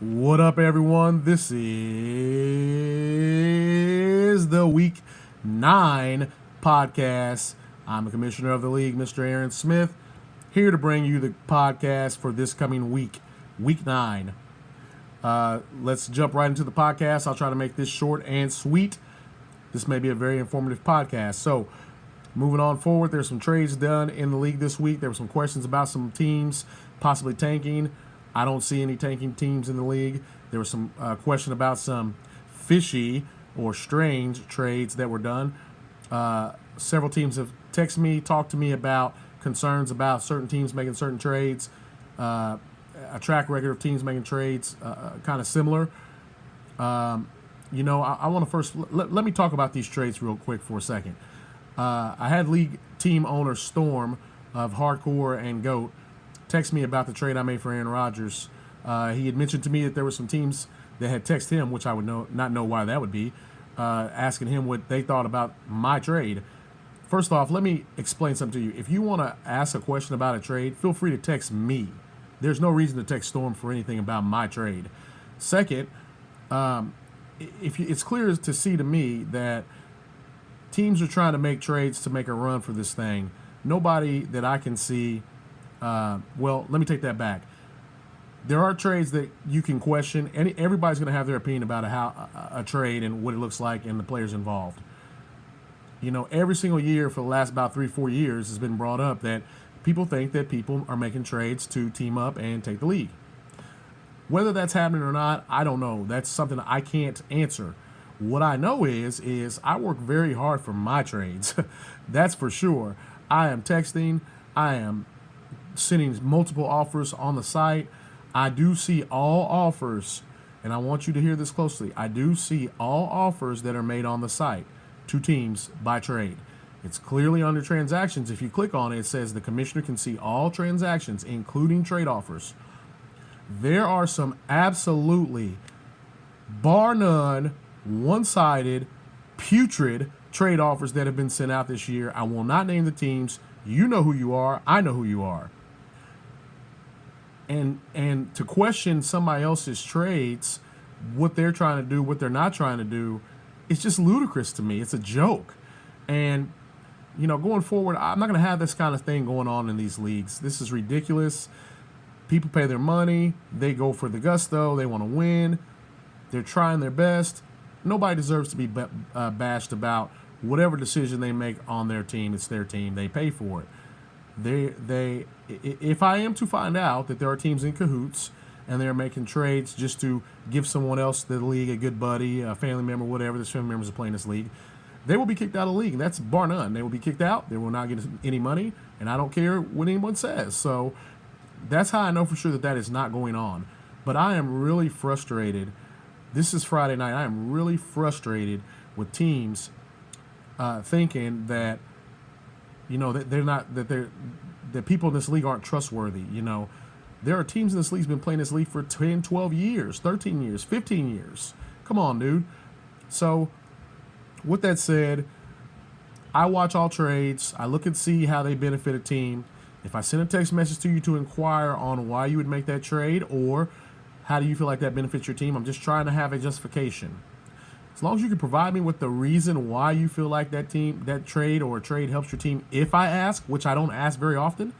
What up, everyone? This is the Week 9 podcast. I'm the commissioner of the league, Mr. Aaron Smith, here to bring you the podcast for this coming week, Week 9. Let's jump right into the podcast. I'll try to make this short and sweet. This may be a very informative podcast. So, moving on forward, there's some trades done in the league this week. There were some questions about some teams possibly tanking. I don't see any tanking teams in the league. There was some question about some fishy or strange trades that were done. Several teams have texted me, talked to me about concerns about certain teams making certain trades. A track record of teams making trades kind of similar. I want to first let me talk about these trades real quick for a second. I had league team owner Storm of Hardcore and Goat text me about the trade I made for Aaron Rodgers. He had mentioned to me that there were some teams that had texted him, which I would not know why that would be, asking him what they thought about my trade. First off, let me explain something to you. If you want to ask a question about a trade, feel free to text me. There's no reason to text Storm for anything about my trade. Second, it's clear to see to me that teams are trying to make trades to make a run for this thing. Nobody that I can see. Let me take that back. There are trades that you can question, and everybody's going to have their opinion about how a trade and what it looks like and the players involved. You know, every single year for the last about 3-4 years has been brought up that people think that people are making trades to team up and take the league. Whether that's happening or not, I don't know. That's something I can't answer. What I know is I work very hard for my trades. That's for sure. I am texting. I am sending multiple offers on the site. I do see all offers, and I want you to hear this closely. I do see all offers that are made on the site to teams by trade. It's clearly under transactions. If you click on it, it says the commissioner can see all transactions, including trade offers. There are some absolutely, bar none, one-sided, putrid trade offers that have been sent out this year. I will not name the teams. You know who you are. I know who you are. And to question somebody else's trades, what they're trying to do, what they're not trying to do, it's just ludicrous to me. It's a joke. And, going forward, I'm not going to have this kind of thing going on in these leagues. This is ridiculous. People pay their money. They go for the gusto. They want to win. They're trying their best. Nobody deserves to be bashed about whatever decision they make on their team. It's their team. They pay for it. If I am to find out that there are teams in cahoots and they're making trades just to give someone else the league, a good buddy, a family member, whatever, this family members are playing this league, they will be kicked out of the league. That's bar none. They will be kicked out. They will not get any money, and I don't care what anyone says. So that's how I know for sure that is not going on. But I am really frustrated. This is Friday night. I am really frustrated with teams thinking that that people in this league aren't trustworthy. There are teams in this league been playing this league for 10, 12 years, 13 years, 15 years. Come on, dude. So with that said, I watch all trades. I look and see how they benefit a team. If I send a text message to you to inquire on why you would make that trade or how do you feel like that benefits your team, I'm just trying to have a justification. As long as you can provide me with the reason why you feel like that trade or a trade helps your team, if I ask, which I don't ask very often,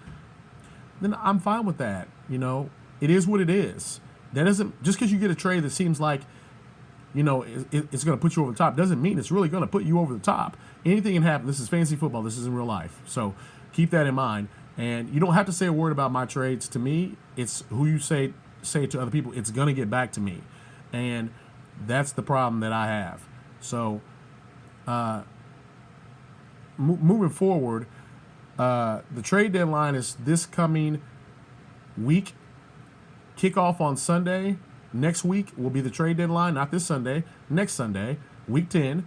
then I'm fine with that. It is what it is. That doesn't, just because you get a trade that seems like, it's going to put you over the top, doesn't mean it's really going to put you over the top. Anything can happen. This is fantasy football. This isn't real life. So keep that in mind. And you don't have to say a word about my trades to me. It's who you say it to other people. It's going to get back to me. And that's the problem that I have. So, moving forward, the trade deadline is this coming week. Kickoff on Sunday. Next week will be the trade deadline, not this Sunday. Next Sunday, week 10.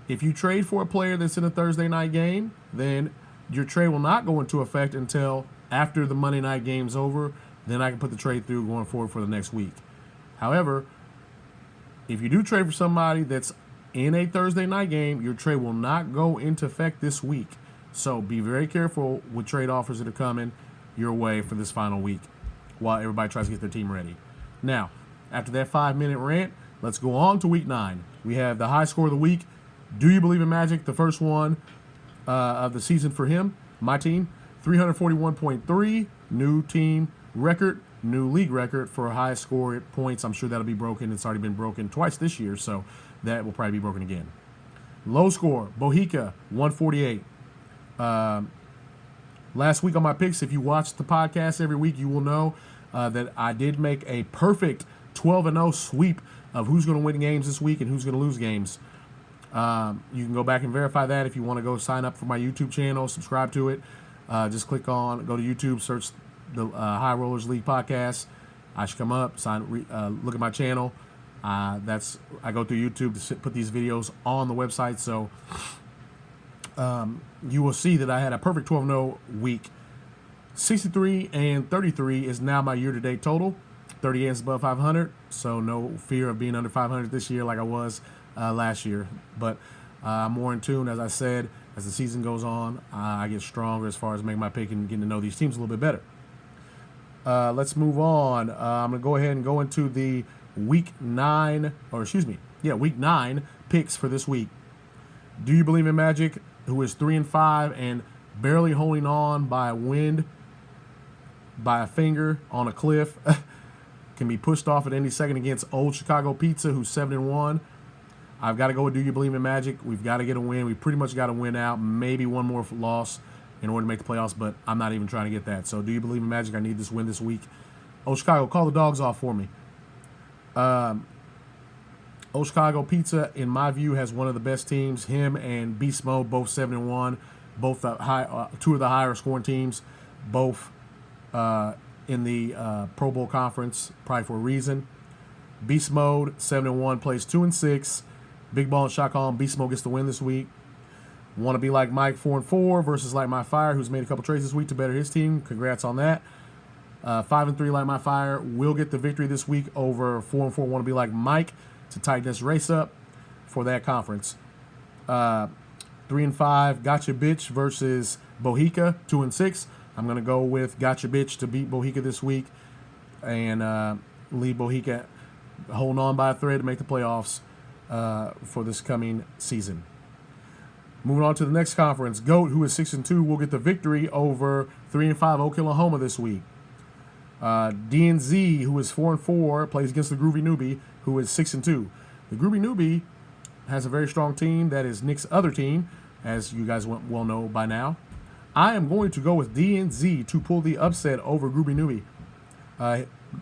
If you trade for a player that's in a Thursday night game, then your trade will not go into effect until after the Monday night game's over. Then I can put the trade through going forward for the next week. However, if you do trade for somebody that's in a Thursday night game, your trade will not go into effect this week. So be very careful with trade offers that are coming your way for this final week while everybody tries to get their team ready. Now, After that 5-minute rant, let's go on to week 9. We have the high score of the week. Do you believe in Magic? The first one of the season for him, my team, 341.3, new team record, new league record for highest score at points. I'm sure that'll be broken. It's already been broken twice this year, so that will probably be broken again. Low score, Bohica, 148. Last week on my picks, if you watch the podcast every week, you will know that I did make a perfect 12-0 sweep of who's going to win games this week and who's going to lose games. You can go back and verify that if you want to go sign up for my YouTube channel, subscribe to it. Just go to YouTube, search the High Rollers League podcast. I should come up, look at my channel. I go through YouTube to put these videos on the website, so you will see that I had a perfect 12-0 week. 63 and 33 is now my year-to-date total. 38 is above 500, so no fear of being under 500 this year like I was last year. But I'm more in tune, as I said, as the season goes on. I get stronger as far as making my pick and getting to know these teams a little bit better. Let's move on. I'm going to go ahead and go into the week 9 picks for this week. Do you believe in Magic, who is 3-5 and barely holding on by a finger on a cliff, can be pushed off at any second against Old Chicago Pizza, who's 7-1. I've got to go with Do You Believe in Magic? We've got to get a win. We pretty much got to win out. Maybe one more loss in order to make the playoffs, but I'm not even trying to get that. So Do You Believe in Magic? I need this win this week. Old Chicago, call the dogs off for me. Old Chicago Pizza, in my view, has one of the best teams. Him and Beast Mode, both 7-1, both two of the higher scoring teams, both in the Pro Bowl conference, probably for a reason. Beast Mode, 7-1, plays 2-6. Big Ball and Shot Call. Beast Mode gets the win this week. Want to be like Mike, 4-4 versus Light My Fire, who's made a couple trades this week to better his team. Congrats on that. 5-3 Light My Fire will get the victory this week over 4-4 Want to Be Like Mike to tighten this race up for that conference. 3-5 Gotcha Bitch versus Bohica, 2-6. I'm going to go with Gotcha Bitch to beat Bohica this week and leave Bohica holding on by a thread to make the playoffs for this coming season. Moving on to the next conference, GOAT, who is 6-2, will get the victory over 3-5 Oklahoma this week. DNZ, who is 4-4, plays against the Groovy Newbie, who is 6-2. The Groovy Newbie has a very strong team. That is Nick's other team, as you guys well know by now. I am going to go with DNZ to pull the upset over Groovy Newbie.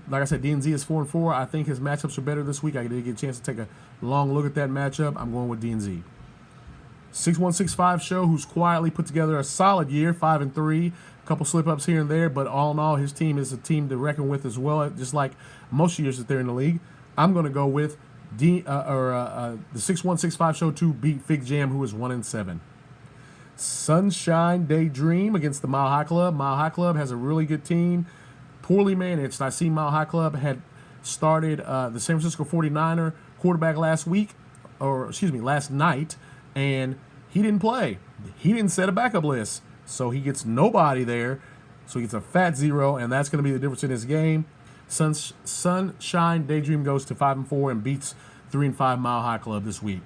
Like I said, DNZ is 4-4. I think his matchups are better this week. I did get a chance to take a long look at that matchup. I'm going with DNZ. 6165 Show, who's quietly put together a solid year, 5-3. A couple slip-ups here and there, but all in all, his team is a team to reckon with as well, just like most years that they're in the league. I'm going to go with the 6165 Show to beat Fig Jam, who is 1-7. Sunshine Daydream against the Mile High Club. Mile High Club has a really good team, poorly managed. I see Mile High Club had started the San Francisco 49er quarterback last night, and he didn't play. He didn't set a backup list, so he gets nobody there. So he gets a fat 0, and that's going to be the difference in this game. Sunshine Daydream goes to 5-4 and beats 3-5 Mile High Club this week.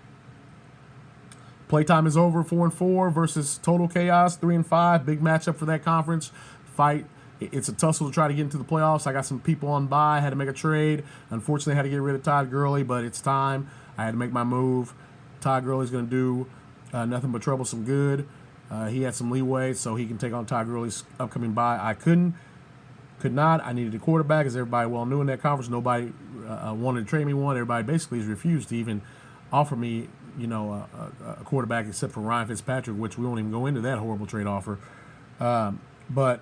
Playtime is over, 4-4 versus Total Chaos, 3-5. Big matchup for that conference fight. It's a tussle to try to get into the playoffs. I got some people on bye, had to make a trade. Unfortunately, I had to get rid of Todd Gurley, but it's time. I had to make my move. Todd Gurley's going to do nothing but troublesome good. He had some leeway, so he can take on Todd Gurley's upcoming bye. I could not. I needed a quarterback, as everybody well knew in that conference. Nobody wanted to trade me one. Everybody basically has refused to even offer me, a quarterback except for Ryan Fitzpatrick, which we won't even go into that horrible trade offer. But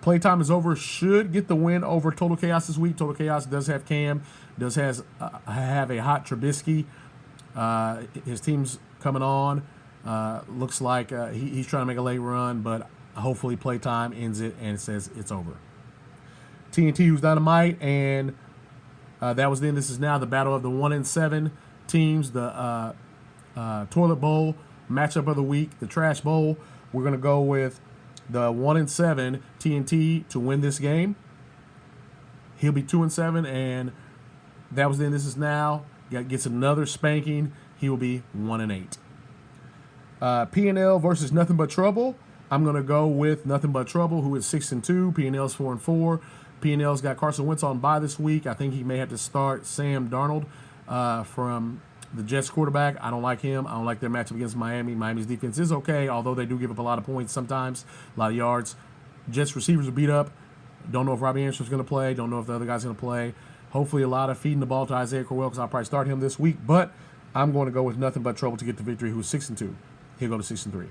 playtime is over. Should get the win over Total Chaos this week. Total Chaos does have Cam, does have a hot Trubisky. His team's coming on. Looks like he's trying to make a late run, but hopefully playtime ends it and says it's over. TNT, who's Dynamite, and that was then. This is now the battle of the 1-7 teams, the Toilet Bowl matchup of the week, the Trash Bowl. We're going to go with the 1-7 TNT to win this game. He'll be 2-7, and That was then. This is now. Gets another spanking. He will be 1-8. P&L versus Nothing But Trouble. I'm going to go with Nothing But Trouble, who is 6-2. P&L's 4-4. P&L's got Carson Wentz on bye this week. I think he may have to start Sam Darnold from the Jets quarterback. I don't like him. I don't like their matchup against Miami. Miami's defense is okay, although they do give up a lot of points sometimes, a lot of yards. Jets receivers are beat up. Don't know if Robbie Anderson's going to play. Don't know if the other guy's going to play. Hopefully a lot of feeding the ball to Isaiah Crowell because I'll probably start him this week. But I'm going to go with Nothing But Trouble to get the victory, who is 6-2. He'll go to 6-3.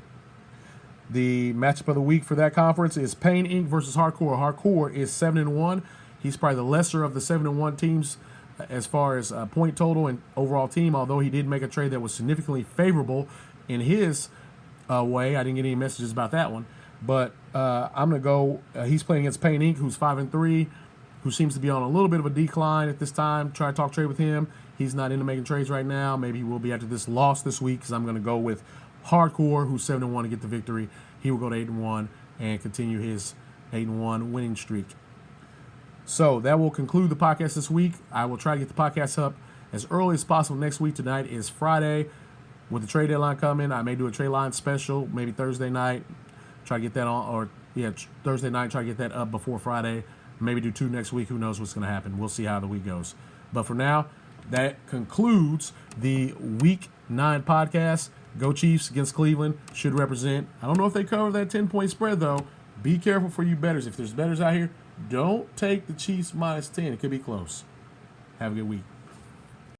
The matchup of the week for that conference is Pain Inc. versus Hardcore. Hardcore is 7-1. He's probably the lesser of the 7-1 teams as far as point total and overall team, although he did make a trade that was significantly favorable in his way. I didn't get any messages about that one. But I'm going to go, he's playing against Pain Inc., who's 5-3, who seems to be on a little bit of a decline at this time. Try to talk trade with him. He's not into making trades right now. Maybe he will be after this loss this week, because I'm going to go with Hardcore, who's 7-1 to get the victory. He will go to 8-1 and continue his 8-1 winning streak. So that will conclude the podcast this week. I will try to get the podcast up as early as possible next week. Tonight is Friday. With the trade deadline coming, I may do a trade line special, maybe Thursday night. Try to get that on, or Thursday night, try to get that up before Friday. Maybe do 2 next week. Who knows what's going to happen. We'll see how the week goes. But for now, that concludes the Week 9 podcast. Go Chiefs against Cleveland. Should represent. I don't know if they cover that 10-point spread, though. Be careful for you bettors. If there's bettors out here, don't take the Chiefs -10. It could be close. Have a good week.